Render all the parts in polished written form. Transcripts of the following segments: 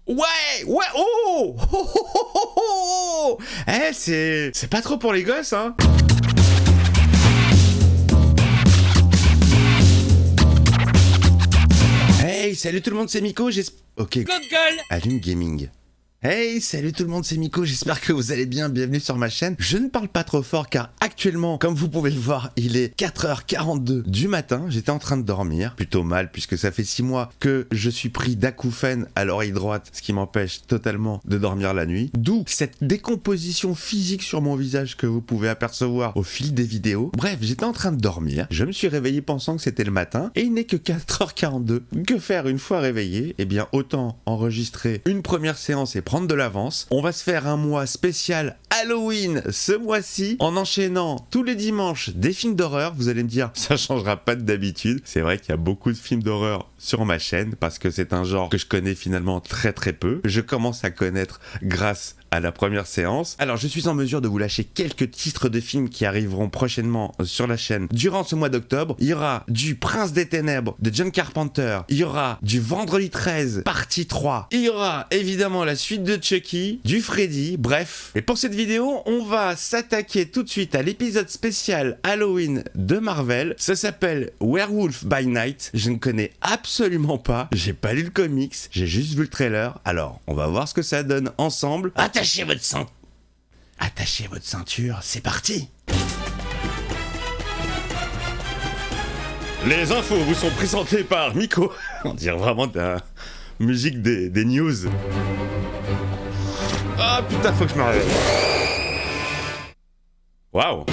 Ouais, ouais, oh, oh, oh, oh, oh, oh. Eh, c'est pas trop pour les gosses, hein. Hey, salut tout le monde, c'est Miko, Ok, Google. allume gaming. Hey, salut tout le monde, c'est Miko, j'espère que vous allez bien, bienvenue sur ma chaîne. Je ne parle pas trop fort car actuellement, comme vous pouvez le voir, il est 4h42 du matin, j'étais en train de dormir, plutôt mal puisque ça fait 6 mois que je suis pris d'acouphènes à l'oreille droite, ce qui m'empêche totalement de dormir la nuit. D'où cette décomposition physique sur mon visage que vous pouvez apercevoir au fil des vidéos. Bref, j'étais en train de dormir, je me suis réveillé pensant que c'était le matin et il n'est que 4h42. Que faire une fois réveillé? Eh bien, autant enregistrer une première séance et prendre de l'avance. On va se faire un mois spécial Halloween ce mois-ci en enchaînant tous les dimanches des films d'horreur. Vous allez me dire, ça changera pas d'habitude. C'est vrai qu'il y a beaucoup de films d'horreur sur ma chaîne parce que c'est un genre que je connais finalement très très peu. Je commence à connaître grâce à la première séance. Alors je suis en mesure de vous lâcher quelques titres de films qui arriveront prochainement sur la chaîne durant ce mois d'octobre. Il y aura du Prince des Ténèbres de John Carpenter. Il y aura du Vendredi 13 partie 3. Il y aura évidemment la suite de Chucky, du Freddy, bref. Et pour cette vidéo, on va s'attaquer tout de suite à l'épisode spécial Halloween de Marvel. Ça s'appelle Werewolf by Night. Je ne connais absolument pas. J'ai pas lu le comics, j'ai juste vu le trailer. Alors, on va voir ce que ça donne ensemble. Attachez votre ceinture, c'est parti. Les infos vous sont présentées par Miko. On dirait vraiment de la musique des news. Ah putain, faut que je me réveille. Waouh.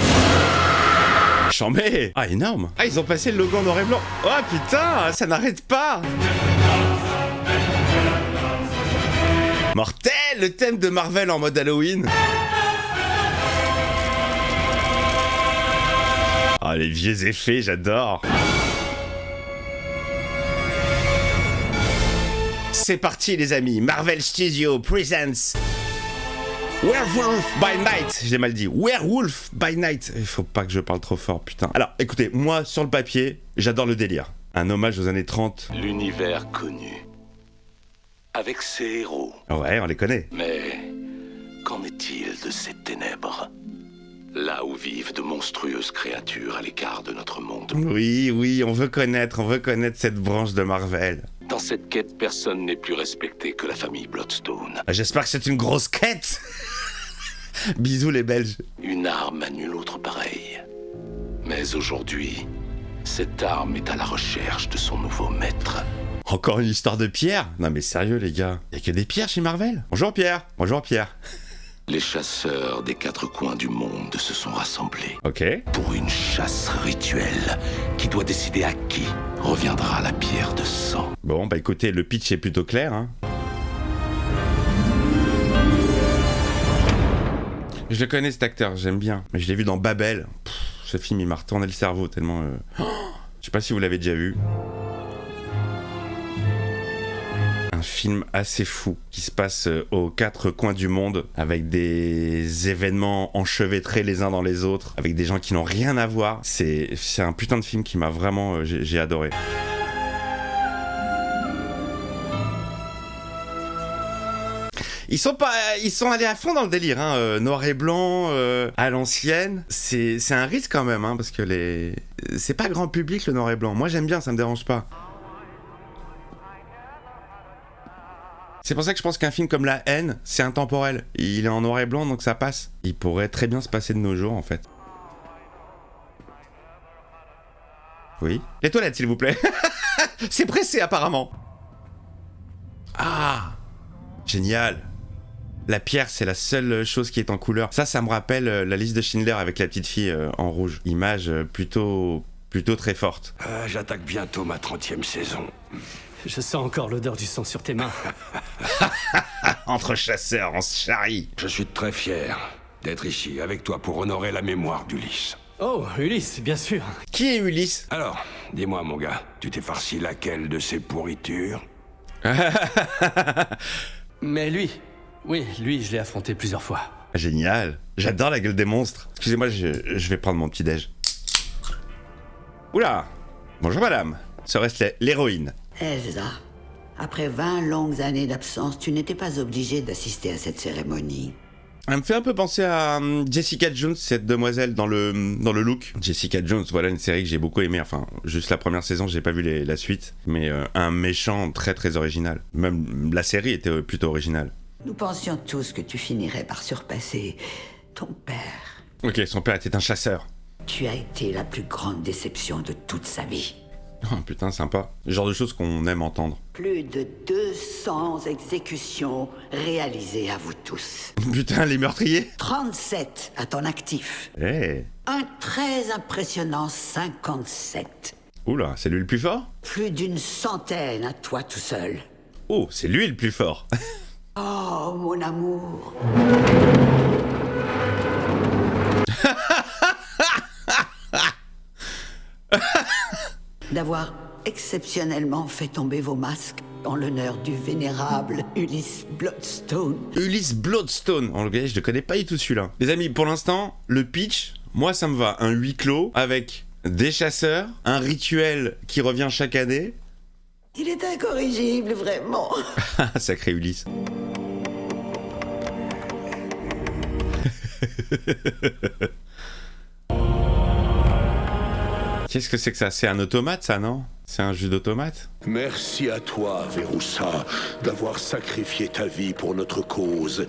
Chambé. Ah, énorme. Ah, ils ont passé le logo en noir et blanc. Oh putain, ça n'arrête pas. Mortel, le thème de Marvel en mode Halloween. Ah, les vieux effets, j'adore. C'est parti les amis, Marvel Studios presents Werewolf by Night. J'ai mal dit, Werewolf by Night. Il faut pas que je parle trop fort, putain. Alors, écoutez, moi, sur le papier, j'adore le délire. Un hommage aux années 30. L'univers connu. Avec ses héros. Ouais, on les connaît. Mais qu'en est-il de ces ténèbres? Là où vivent de monstrueuses créatures à l'écart de notre monde. Oui, on veut connaître cette branche de Marvel. Dans cette quête, personne n'est plus respecté que la famille Bloodstone. J'espère que c'est une grosse quête. Bisous les Belges. Une arme à nul autre pareille. Mais aujourd'hui, cette arme est à la recherche de son nouveau maître. Encore une histoire de pierre? Non mais sérieux les gars, y'a que des pierres chez Marvel? Bonjour Pierre. Bonjour Pierre. Les chasseurs des 4 coins du monde se sont rassemblés. Ok. Pour une chasse rituelle qui doit décider à qui reviendra la pierre de sang. Bon bah écoutez, le pitch est plutôt clair hein. Je le connais cet acteur, j'aime bien. Mais je l'ai vu dans Babel. Ce film il m'a retourné le cerveau tellement... Je sais pas si vous l'avez déjà vu. Un film assez fou qui se passe aux 4 coins du monde avec des événements enchevêtrés les uns dans les autres, avec des gens qui n'ont rien à voir. C'est un putain de film qui m'a vraiment... j'ai adoré. Ils sont allés à fond dans le délire, hein, noir et blanc, à l'ancienne. C'est un risque quand même, hein, parce que c'est pas grand public le noir et blanc. Moi j'aime bien, ça me dérange pas. C'est pour ça que je pense qu'un film comme La Haine, c'est intemporel. Il est en noir et blanc, donc ça passe. Il pourrait très bien se passer de nos jours, en fait. Oui. Les toilettes, s'il vous plaît. C'est pressé, apparemment. Ah, génial. La pierre, c'est la seule chose qui est en couleur. Ça me rappelle la liste de Schindler avec la petite fille en rouge. Image plutôt très forte. J'attaque bientôt ma 30e saison. Je sens encore l'odeur du sang sur tes mains. Entre chasseurs, on se charrie. Je suis très fier d'être ici avec toi pour honorer la mémoire d'Ulysse. Oh, Ulysse, bien sûr. Qui est Ulysse? Alors, dis-moi mon gars, tu t'es farci laquelle de ces pourritures? Mais lui, oui, lui, je l'ai affronté plusieurs fois. Génial. J'adore la gueule des monstres. Excusez-moi, je vais prendre mon petit déj. Oula. Bonjour madame. Serait-ce l'héroïne? C'est ça. Après 20 longues années d'absence, tu n'étais pas obligé d'assister à cette cérémonie. Elle me fait un peu penser à Jessica Jones, cette demoiselle dans le look. Jessica Jones, voilà une série que j'ai beaucoup aimée. Enfin, juste la première saison, j'ai pas vu la suite. Mais un méchant très très original. Même la série était plutôt originale. Nous pensions tous que tu finirais par surpasser ton père. Ok, son père était un chasseur. Tu as été la plus grande déception de toute sa vie. Oh putain, sympa. Le genre de choses qu'on aime entendre. Plus de 200 exécutions réalisées à vous tous. Putain, les meurtriers. 37 à ton actif. Eh. Un très impressionnant 57. Oula, c'est lui le plus fort? Plus d'une centaine à toi tout seul. Oh, c'est lui le plus fort. Oh, mon amour. D'avoir exceptionnellement fait tomber vos masques en l'honneur du vénérable Ulysse Bloodstone. Ulysse Bloodstone. En le je ne connais pas du tout celui-là. Les amis, pour l'instant, le pitch, moi ça me va. Un huis clos avec des chasseurs, un rituel qui revient chaque année. Il est incorrigible, vraiment. Sacré Ulysse. Qu'est-ce que c'est que ça? C'est un automate, ça, non? C'est un jus d'automate? Merci à toi, Verussa, d'avoir sacrifié ta vie pour notre cause.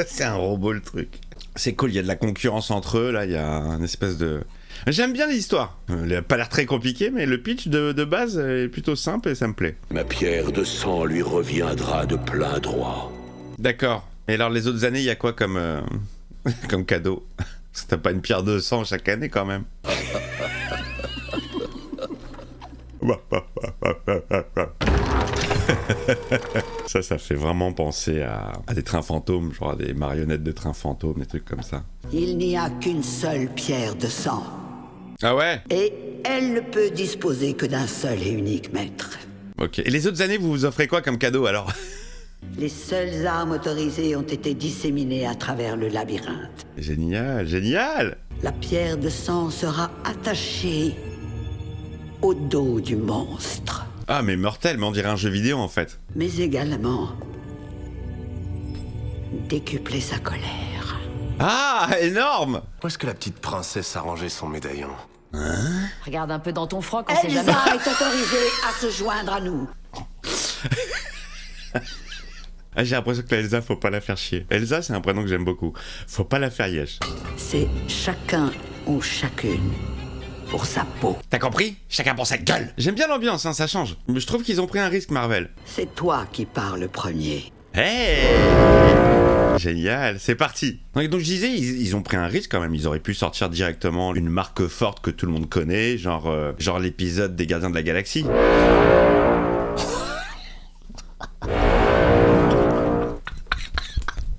C'est un robot, le truc. C'est cool, il y a de la concurrence entre eux, là, il y a une espèce de... J'aime bien l'histoire. Elle n'a pas l'air très compliqué, mais le pitch de base est plutôt simple et ça me plaît. Ma pierre de sang lui reviendra de plein droit. D'accord. Et alors, les autres années, il y a quoi comme, comme cadeau? Parce que t'as pas une pierre de sang chaque année, quand même. Ça fait vraiment penser à des trains fantômes, genre à des marionnettes de trains fantômes, des trucs comme ça. Il n'y a qu'une seule pierre de sang. Ah ouais? Et elle ne peut disposer que d'un seul et unique maître. Ok. Et les autres années, vous vous offrez quoi comme cadeau, alors? Les seules armes autorisées ont été disséminées à travers le labyrinthe. Génial, génial! La pierre de sang sera attachée au dos du monstre. Ah, mais mortel, mais on dirait un jeu vidéo, en fait. Mais également décupler sa colère. Ah, énorme! Où est-ce que la petite princesse a rangé son médaillon? Regarde un peu dans ton froc, on sait Elsa jamais. est autorisée à se joindre à nous. Ah, j'ai l'impression que la Elsa, faut pas la faire chier. Elsa, c'est un prénom que j'aime beaucoup. Faut pas la faire yesh. C'est chacun ou chacune pour sa peau. T'as compris? Chacun pour sa gueule! J'aime bien l'ambiance, hein, ça change. Mais je trouve qu'ils ont pris un risque, Marvel. C'est toi qui parles premier. Hey! Génial, c'est parti. Donc je disais, ils ont pris un risque quand même. Ils auraient pu sortir directement une marque forte que tout le monde connaît, genre l'épisode des Gardiens de la Galaxie.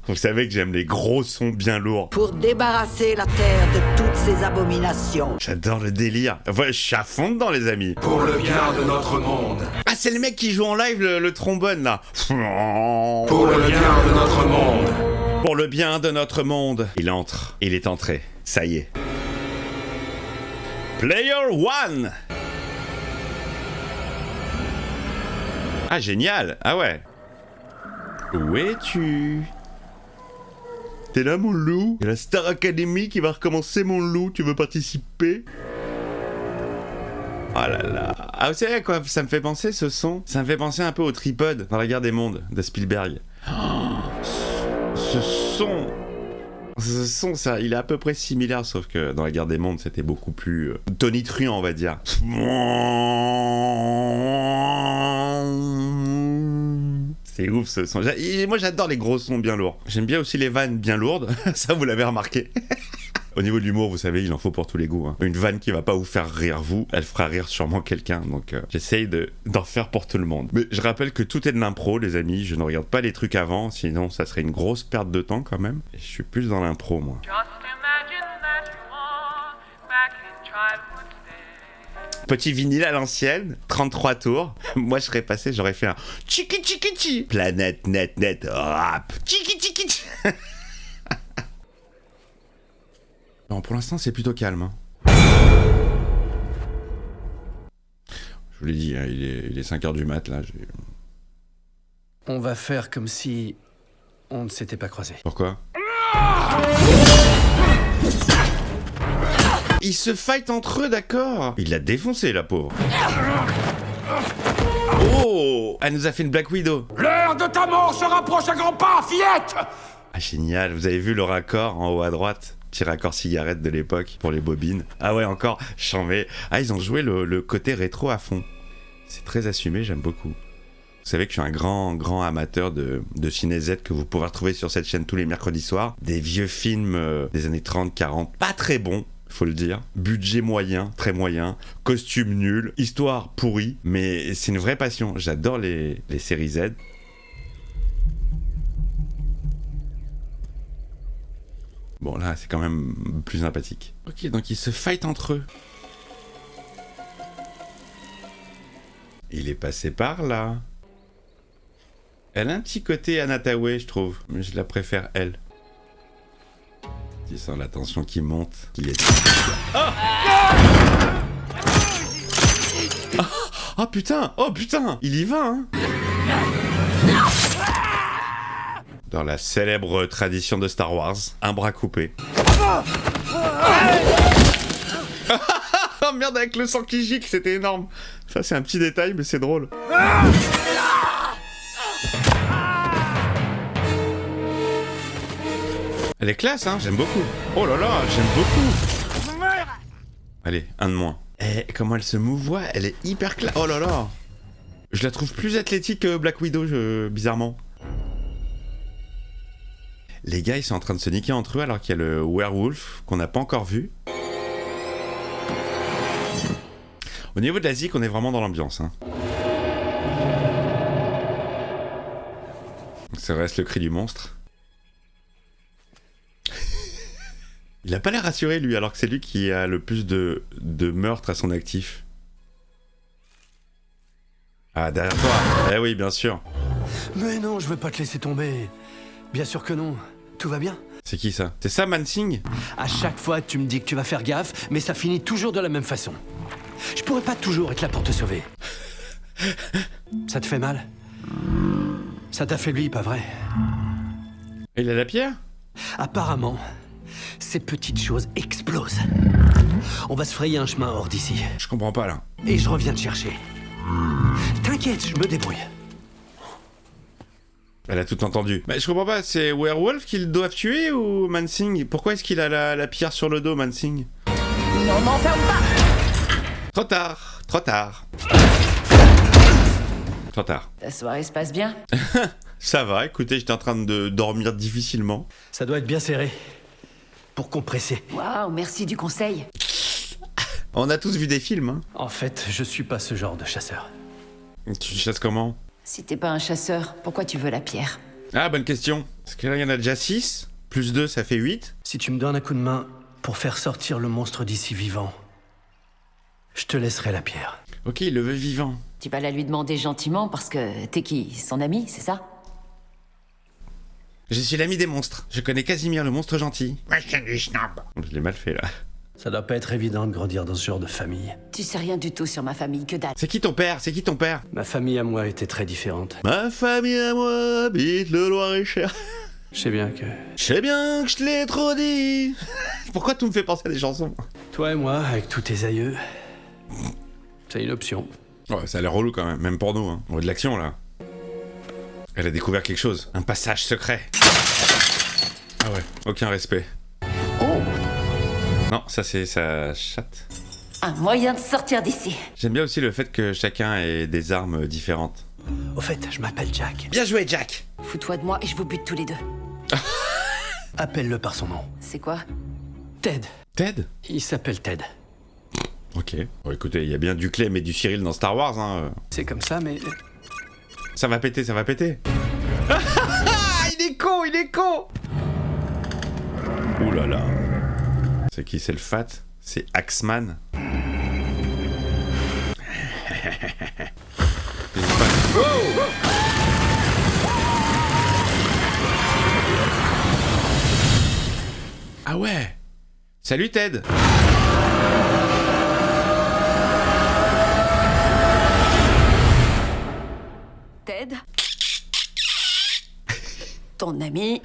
Vous savez que j'aime les gros sons bien lourds. Pour débarrasser la Terre de toutes ces abominations. J'adore le délire. Ouais, je suis à fond dedans, les amis. Pour le bien de notre monde. Ah, c'est le mec qui joue en live le trombone, là. Pour le bien de notre monde. Pour le bien de notre monde. Il entre. Il est entré. Ça y est. Player one. Ah, génial. Ah ouais. Où es-tu? T'es là, mon loup? Il y a la Star Academy qui va recommencer, mon loup. Tu veux participer? Oh là là. Ah, vous savez à quoi ça me fait penser, ce son? Ça me fait penser un peu au Tripod dans la Guerre des Mondes de Spielberg. Oh, ce son, ça, il est à peu près similaire, sauf que dans la Guerre des Mondes, c'était beaucoup plus tonitruant, on va dire. C'est ouf ce son. Moi j'adore les gros sons bien lourds. J'aime bien aussi les vannes bien lourdes. Ça vous l'avez remarqué. Au niveau de l'humour, vous savez, il en faut pour tous les goûts. Hein. Une vanne qui va pas vous faire rire vous, elle fera rire sûrement quelqu'un. Donc j'essaye d'en faire pour tout le monde. Mais je rappelle que tout est de l'impro, les amis. Je ne regarde pas les trucs avant, sinon ça serait une grosse perte de temps quand même. Et je suis plus dans l'impro, moi. Petit vinyle à l'ancienne, 33 tours. Moi, je serais passé, j'aurais fait un tchiki tchiki tchi. Planète net net rap. Tchiki tchiki tchi. Bon, pour l'instant, c'est plutôt calme. Hein. vous l'ai dit, hein, il est 5h du mat, là. On va faire comme si on ne s'était pas croisés. Pourquoi? Ils se fight entre eux, d'accord. Il l'a défoncé, la pauvre. Oh, elle nous a fait une Black Widow. L'heure de ta mort se rapproche à grands pas, fillette! Ah, génial, vous avez vu le raccord en haut à droite? Petit raccord cigarette de l'époque pour les bobines. Ah ouais, encore, chambé. Ah, ils ont joué le côté rétro à fond. C'est très assumé, j'aime beaucoup. Vous savez que je suis un grand amateur de Ciné Z que vous pouvez retrouver sur cette chaîne tous les mercredis soirs. Des vieux films des années 30, 40, pas très bons, faut le dire. Budget moyen, très moyen. Costume nul, histoire pourrie, mais c'est une vraie passion. J'adore les séries Z. Bon là, c'est quand même plus sympathique. Ok, donc ils se fight entre eux. Il est passé par là. Elle a un petit côté Anna Tawai, je trouve. Mais je la préfère, elle. Tu sens la tension qui monte. Qui est... Oh putain! Oh putain! Il y va, hein! Dans la célèbre tradition de Star Wars, un bras coupé. Oh merde, avec le sang qui gicle, c'était énorme. Ça, c'est un petit détail, mais c'est drôle. Elle est classe, hein, j'aime beaucoup. Oh là là, j'aime beaucoup. Allez, un de moins. Et comment elle se mouvoie, elle est hyper classe. Oh là là. Je la trouve plus athlétique que Black Widow, bizarrement. Les gars, ils sont en train de se niquer entre eux alors qu'il y a le werewolf qu'on n'a pas encore vu. Au niveau de la zik, on est vraiment dans l'ambiance, hein. Ça reste le cri du monstre. Il a pas l'air rassuré, lui, alors que c'est lui qui a le plus de meurtres à son actif. Ah, derrière toi. Eh oui, bien sûr. Mais non, je veux pas te laisser tomber. Bien sûr que non. Tout va bien. C'est qui ça? C'est ça, Mansing? À chaque fois, tu me dis que tu vas faire gaffe, mais ça finit toujours de la même façon. Je pourrais pas toujours être là pour te sauver. Ça te fait mal? Ça t'affaiblit, pas vrai? Il a la pierre? Apparemment, ces petites choses explosent. On va se frayer un chemin hors d'ici. Je comprends pas, là. Et je reviens te chercher. T'inquiète, je me débrouille. Elle a tout entendu. Mais je comprends pas, c'est Werewolf qu'ils doivent tuer ou Mansing? Pourquoi est-ce qu'il a la pierre sur le dos, Mansing? Non, m'enferme pas! Trop tard, trop tard. Trop tard. Ta soirée se passe bien? Ça va, écoutez, j'étais en train de dormir difficilement. Ça doit être bien serré. Pour compresser. Waouh, merci du conseil. On a tous vu des films, hein. En fait, je suis pas ce genre de chasseur. Tu chasses comment? Si t'es pas un chasseur, pourquoi tu veux la pierre? Ah, bonne question. Parce que là, il y en a déjà 6. Plus 2, ça fait 8. Si tu me donnes un coup de main pour faire sortir le monstre d'ici vivant, je te laisserai la pierre. Ok, il le veut vivant. Tu vas la lui demander gentiment parce que t'es qui? Son ami, c'est ça? Je suis l'ami des monstres. Je connais Casimir, le monstre gentil. Je l'ai mal fait, là. Ça doit pas être évident de grandir dans ce genre de famille. Tu sais rien du tout sur ma famille, que dalle. C'est qui ton père? C'est qui ton père? Ma famille à moi était très différente. Ma famille à moi habite le Loir-et-Cher. Je sais bien que... Je sais bien que je te l'ai trop dit. Pourquoi tout me fait penser à des chansons? Toi et moi, avec tous tes aïeux, c'est une option. Ouais, ça a l'air relou quand même, même pour nous, hein. On veut de l'action, là. Elle a découvert quelque chose. Un passage secret. Ah ouais, aucun respect. Oh! Non, ça c'est sa chatte. Un moyen de sortir d'ici. J'aime bien aussi le fait que chacun ait des armes différentes. Au fait, je m'appelle Jack. Bien joué, Jack. Fous-toi de moi et je vous bute tous les deux. Appelle-le par son nom. C'est quoi? Ted. Ted? Il s'appelle Ted. Ok. Bon, écoutez, il y a bien du Clem et du Cyril dans Star Wars, hein. C'est comme ça, mais... Ça va péter, ça va péter. Il est con, il est con. Ouh là là. C'est qui? C'est le fat? C'est Axman. Ah ouais. Salut Ted. Ted. Ton ami,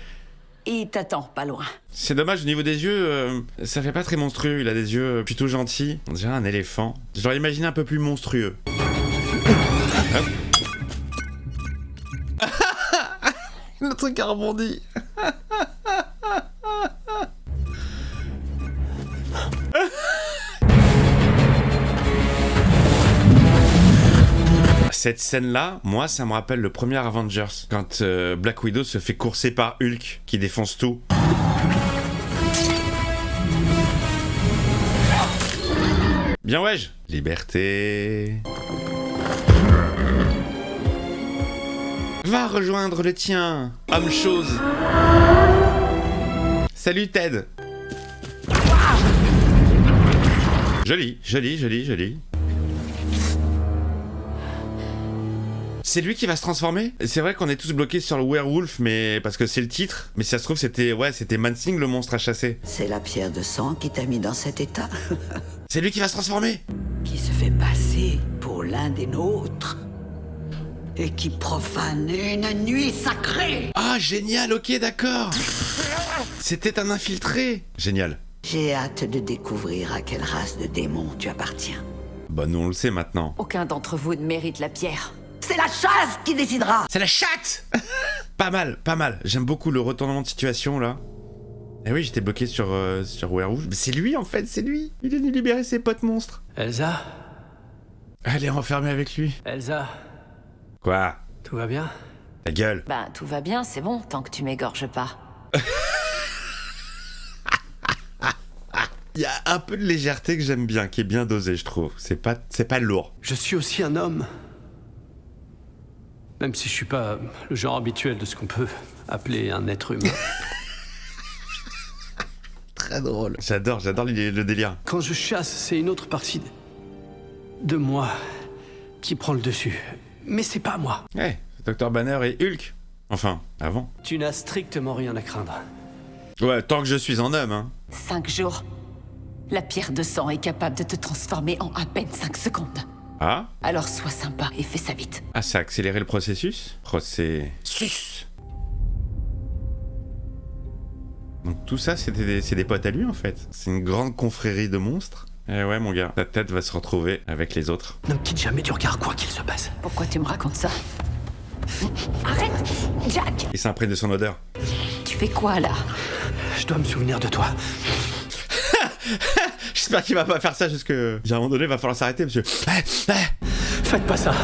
il t'attend pas loin. C'est dommage, au niveau des yeux, ça fait pas très monstrueux. Il a des yeux plutôt gentils. On dirait un éléphant. Je l'aurais imaginé un peu plus monstrueux. Le truc a rebondi. Cette scène-là, moi, ça me rappelle le premier Avengers, quand Black Widow se fait courser par Hulk, qui défonce tout. Bien wesh. Liberté. Va rejoindre le tien, homme chose. Salut Ted. Joli, joli, joli, joli. C'est lui qui va se transformer? C'est vrai qu'on est tous bloqués sur le werewolf, mais parce que c'est le titre. Mais si ça se trouve, c'était Mansing le monstre à chasser. C'est la pierre de sang qui t'a mis dans cet état. C'est lui qui va se transformer. Qui se fait passer pour l'un des nôtres. Et qui profane une nuit sacrée. Ah, génial, ok, d'accord. C'était un infiltré. Génial. J'ai hâte de découvrir à quelle race de démons tu appartiens. Bah, nous on le sait maintenant. Aucun d'entre vous ne mérite la pierre. C'est la chasse qui décidera. C'est la chatte. Pas mal, pas mal. J'aime beaucoup le retournement de situation, là. Eh oui, j'étais bloqué sur Werewolf. Mais c'est lui, en fait, c'est lui. Il est venu libérer ses potes monstres. Elsa? Elle est enfermée avec lui. Elsa? Quoi? Tout va bien? Ta gueule. Ben, tout va bien, c'est bon, tant que tu m'égorges pas. Il y a un peu de légèreté que j'aime bien, qui est bien dosée, je trouve. C'est pas lourd. Je suis aussi un homme. Même si je suis pas le genre habituel de ce qu'on peut appeler un être humain. Très drôle. J'adore le délire. Quand je chasse, c'est une autre partie de moi qui prend le dessus. Mais c'est pas moi. Ouais, Dr. Banner et Hulk. Enfin, avant. Tu n'as strictement rien à craindre. Ouais, tant que je suis un homme, hein. 5 jours. La pierre de sang est capable de te transformer en à peine 5 secondes. Ah? Alors sois sympa et fais ça vite. Ah, ça a accéléré le processus? Processus. Donc tout ça, c'est des potes à lui, en fait. C'est une grande confrérie de monstres. Eh ouais, mon gars, ta tête va se retrouver avec les autres. Ne me quitte jamais du regard, quoi qu'il se passe. Pourquoi tu me racontes ça? Arrête, Jack! Il s'imprègne de son odeur. Tu fais quoi là? Je dois me souvenir de toi. J'espère qu'il va pas faire ça jusque... À un moment donné, il va falloir s'arrêter, monsieur. Faites pas ça.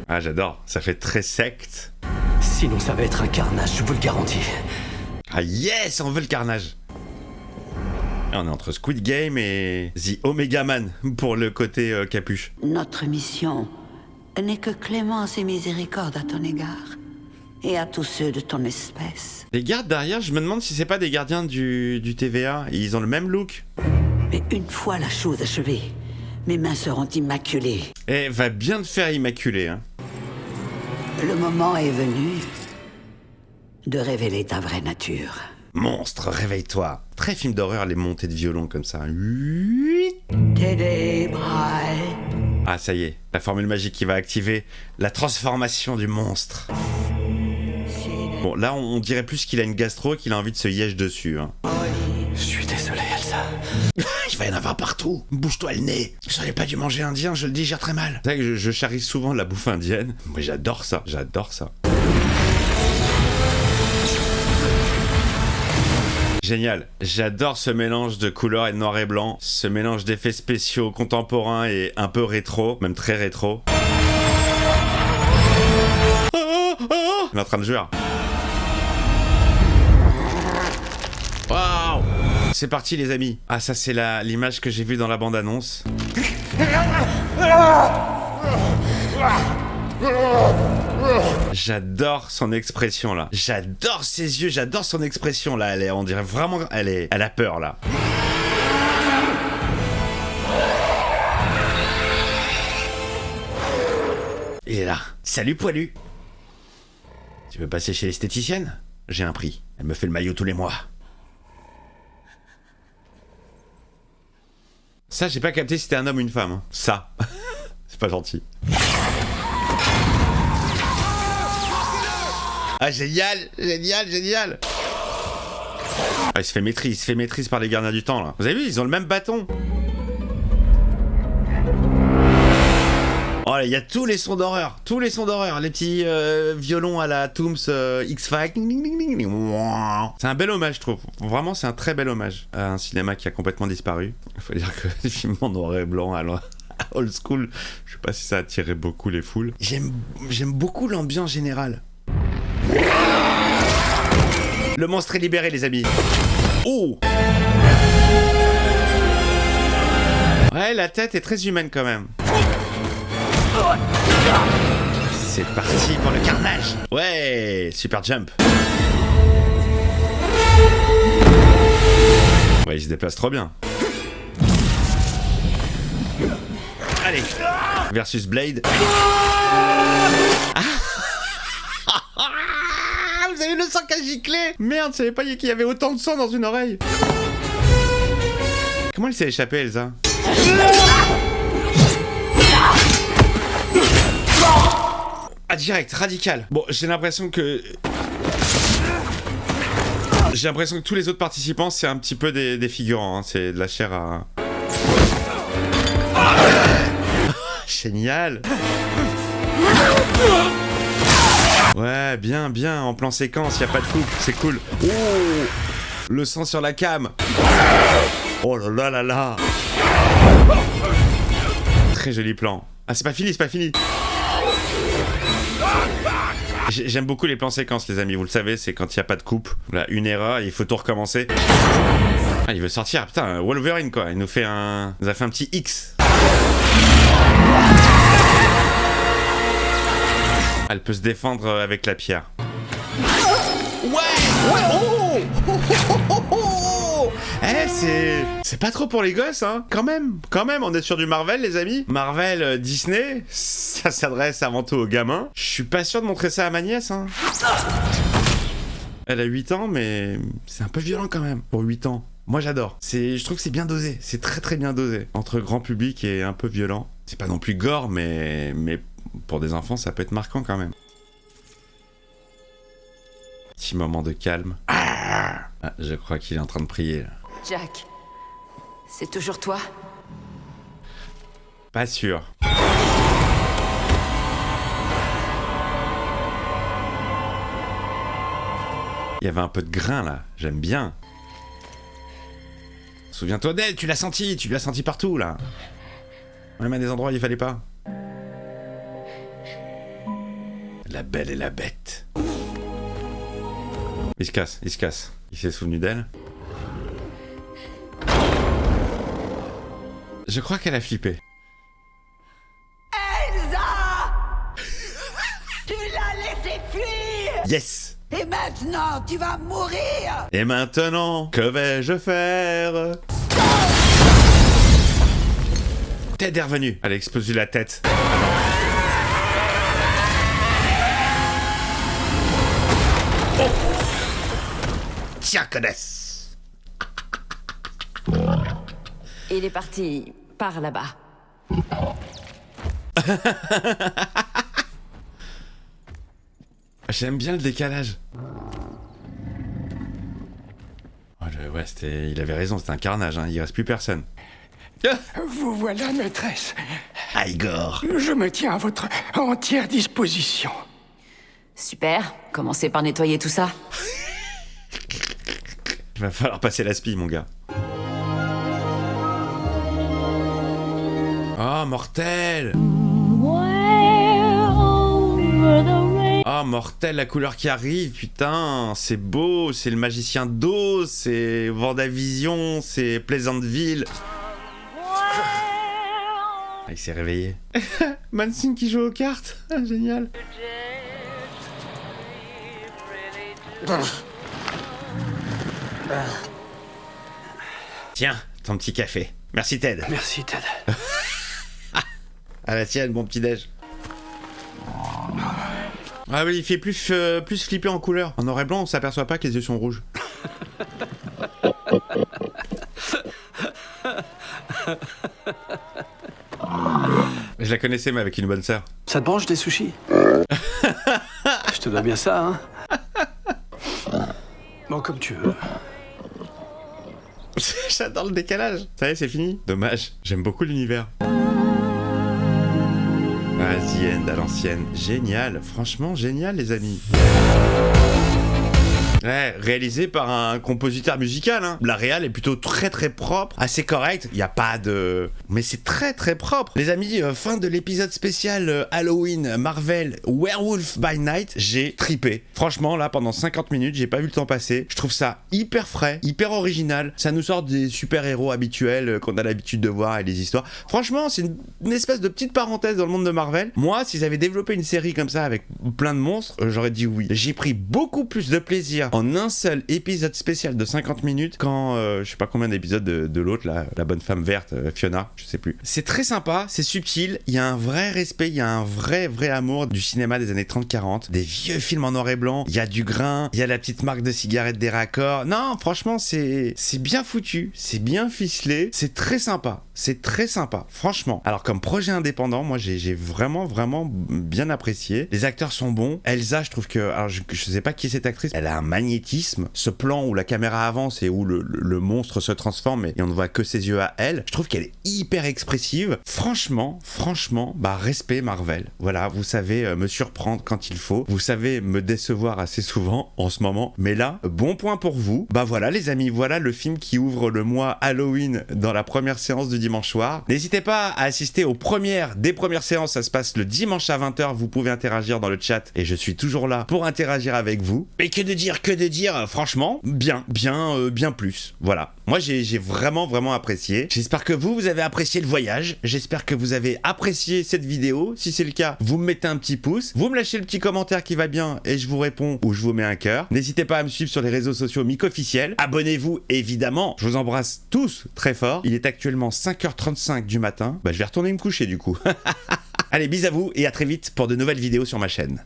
Ah, j'adore. Ça fait très secte. Sinon ça va être un carnage, je vous le garantis. Ah yes, on veut le carnage. Et on est entre Squid Game et The Omega Man pour le côté capuche. Notre mission n'est que clémence et miséricorde à ton égard. Et à tous ceux de ton espèce. Les gardes derrière, je me demande si c'est pas des gardiens du TVA. Ils ont le même look. Mais une fois la chose achevée, mes mains seront immaculées. Eh, va bien te faire immaculer, hein. Le moment est venu de révéler ta vraie nature. Monstre, réveille-toi. Très film d'horreur, les montées de violon comme ça. Ténébrae. Ah, ça y est, la formule magique qui va activer la transformation du monstre. Bon, là, on dirait plus qu'il a une gastro, qu'il a envie de se yèche dessus, hein. Je suis désolé, Elsa. Il va y en avoir partout. Bouge-toi le nez. J'aurais pas dû manger indien, je le digère très mal. C'est vrai que je charrie souvent la bouffe indienne. Moi, j'adore ça. J'adore ça. Génial. J'adore ce mélange de couleurs et de noir et blanc. Ce mélange d'effets spéciaux contemporains et un peu rétro, même très rétro. On est en train de jouer. Waouh! C'est parti les amis. Ah, ça c'est l'image que j'ai vue dans la bande-annonce. J'adore son expression là. J'adore ses yeux, j'adore son expression là. On dirait vraiment, elle a peur là. Il est là. Salut poilu. Tu veux passer chez l'esthéticienne? J'ai un prix. Elle me fait le maillot tous les mois. Ça, j'ai pas capté si c'était un homme ou une femme. Hein. Ça. C'est pas gentil. Ah, génial, génial, génial. Ah, il se fait maîtrise par les gardiens du temps, là. Vous avez vu, ils ont le même bâton. Oh, il y a tous les sons d'horreur, les petits violons à la Tooms X-Files. C'est un bel hommage, je trouve. Vraiment, c'est un très bel hommage à un cinéma qui a complètement disparu. Il faut dire que les films en noir et blanc, alors old school, je sais pas si ça attirait beaucoup les foules. J'aime beaucoup l'ambiance générale. Le monstre est libéré, les amis. Oh! Ouais, la tête est très humaine quand même. C'est parti pour le carnage. Ouais, super jump. Ouais, il se déplace trop bien. Allez, versus Blade. Ah, vous avez le sang qui a giclé. Merde, je savais pas qu'il y avait autant de sang dans une oreille. Comment elle s'est échappée, Elsa? Ah, direct, radical. Bon, j'ai l'impression que tous les autres participants, c'est un petit peu des figurants, hein. C'est de la chair à... Génial. Ouais, bien, en plan séquence, y a pas de coupe, c'est cool. Oh, le sang sur la cam. Oh là là là là. Très joli plan. Ah, c'est pas fini. J'aime beaucoup les plans séquences, les amis, vous le savez, c'est quand il n'y a pas de coupe. Là, une erreur, il faut tout recommencer. Ah, il veut sortir, putain, Wolverine quoi, il nous a fait un petit X. Elle peut se défendre avec la pierre. Ouais, oh. Eh, c'est pas trop pour les gosses, hein. Quand même, on est sur du Marvel, les amis. Marvel, Disney, ça s'adresse avant tout aux gamins. Je suis pas sûr de montrer ça à ma nièce, hein. Elle a 8 ans, mais c'est un peu violent quand même, pour 8 ans. Moi, j'adore. Je trouve que c'est bien dosé, c'est très très bien dosé. Entre grand public et un peu violent. C'est pas non plus gore, mais pour des enfants, ça peut être marquant quand même. Petit moment de calme. Ah, je crois qu'il est en train de prier, là. Jack, c'est toujours toi? Pas sûr. Il y avait un peu de grain là, j'aime bien. Souviens-toi d'elle, tu l'as senti partout là. Même à des endroits où il fallait pas. La belle et la bête. Il se casse. Il s'est souvenu d'elle. Je crois qu'elle a flippé. Elsa! Tu l'as laissé fuir! Yes! Et maintenant, tu vas mourir! Et maintenant, que vais-je faire? Ted est revenu. Elle a explosé la tête. Oh! Tiens, connaisse! Il est parti par là-bas. J'aime bien le décalage. Oh, ouais, il avait raison, c'était un carnage, hein. Il reste plus personne. Vous voilà, maîtresse. Igor. Je me tiens à votre entière disposition. Super, commencez par nettoyer tout ça. Il va falloir passer l'aspi, mon gars. Oh, mortel! Oh, mortel, la couleur qui arrive, putain, c'est beau, c'est le magicien d'Oz, c'est Vendavision, c'est Pleasantville. Ah, il s'est réveillé. Mansing qui joue aux cartes, génial. Tiens, ton petit café. Merci Ted. Merci, Ted. À la tienne, bon petit déj. Ah oui, il fait plus flipper en couleur. En noir et blanc, on s'aperçoit pas que les yeux sont rouges. Je la connaissais, mais avec une bonne sœur. Ça te branche des sushis? Je te dois bien ça, hein? Bon, comme tu veux. J'adore le décalage. Ça y est, c'est fini. Dommage, j'aime beaucoup l'univers. Ah, The End à l'ancienne. Génial, franchement génial les amis. Ouais, réalisé par un compositeur musical, hein. La réal est plutôt très très propre, assez correcte, il n'y a pas de... Mais c'est très très propre. Les amis, fin de l'épisode spécial Halloween, Marvel, Werewolf by Night, j'ai tripé. Franchement, là, pendant 50 minutes, j'ai pas vu le temps passer. Je trouve ça hyper frais, hyper original. Ça nous sort des super-héros habituels qu'on a l'habitude de voir et des histoires. Franchement, c'est une espèce de petite parenthèse dans le monde de Marvel. Moi, s'ils avaient développé une série comme ça avec plein de monstres, j'aurais dit oui. J'ai pris beaucoup plus de plaisir en un seul épisode spécial de 50 minutes quand je sais pas combien d'épisodes de l'autre là, la bonne femme verte, Fiona, je sais plus. C'est très sympa, c'est subtil, il y a un vrai respect, il y a un vrai amour du cinéma des années 30-40, des vieux films en noir et blanc, il y a du grain, il y a la petite marque de cigarette des raccords. Non, franchement, c'est bien foutu, c'est bien ficelé, c'est très sympa, franchement. Alors comme projet indépendant, moi j'ai vraiment bien apprécié. Les acteurs sont bons. Elsa, je trouve que, alors je sais pas qui est cette actrice, elle a un magnétisme. Ce plan où la caméra avance et où le monstre se transforme et on ne voit que ses yeux à elle, je trouve qu'elle est hyper expressive. Franchement, bah respect Marvel. Voilà, vous savez me surprendre quand il faut. Vous savez me décevoir assez souvent en ce moment. Mais là, bon point pour vous. Bah voilà les amis, voilà le film qui ouvre le mois Halloween dans la première séance du dimanche soir. N'hésitez pas à assister des premières séances, ça se passe le dimanche à 20h, vous pouvez interagir dans le chat et je suis toujours là pour interagir avec vous. Et que de dire, franchement, bien plus. Voilà. Moi, j'ai vraiment apprécié. J'espère que vous avez apprécié le voyage. J'espère que vous avez apprécié cette vidéo. Si c'est le cas, vous me mettez un petit pouce. Vous me lâchez le petit commentaire qui va bien et je vous réponds ou je vous mets un cœur. N'hésitez pas à me suivre sur les réseaux sociaux Mic-Officiel. Abonnez-vous, évidemment. Je vous embrasse tous très fort. Il est actuellement 5h35 du matin. Bah, je vais retourner me coucher du coup. Allez, bis à vous et à très vite pour de nouvelles vidéos sur ma chaîne.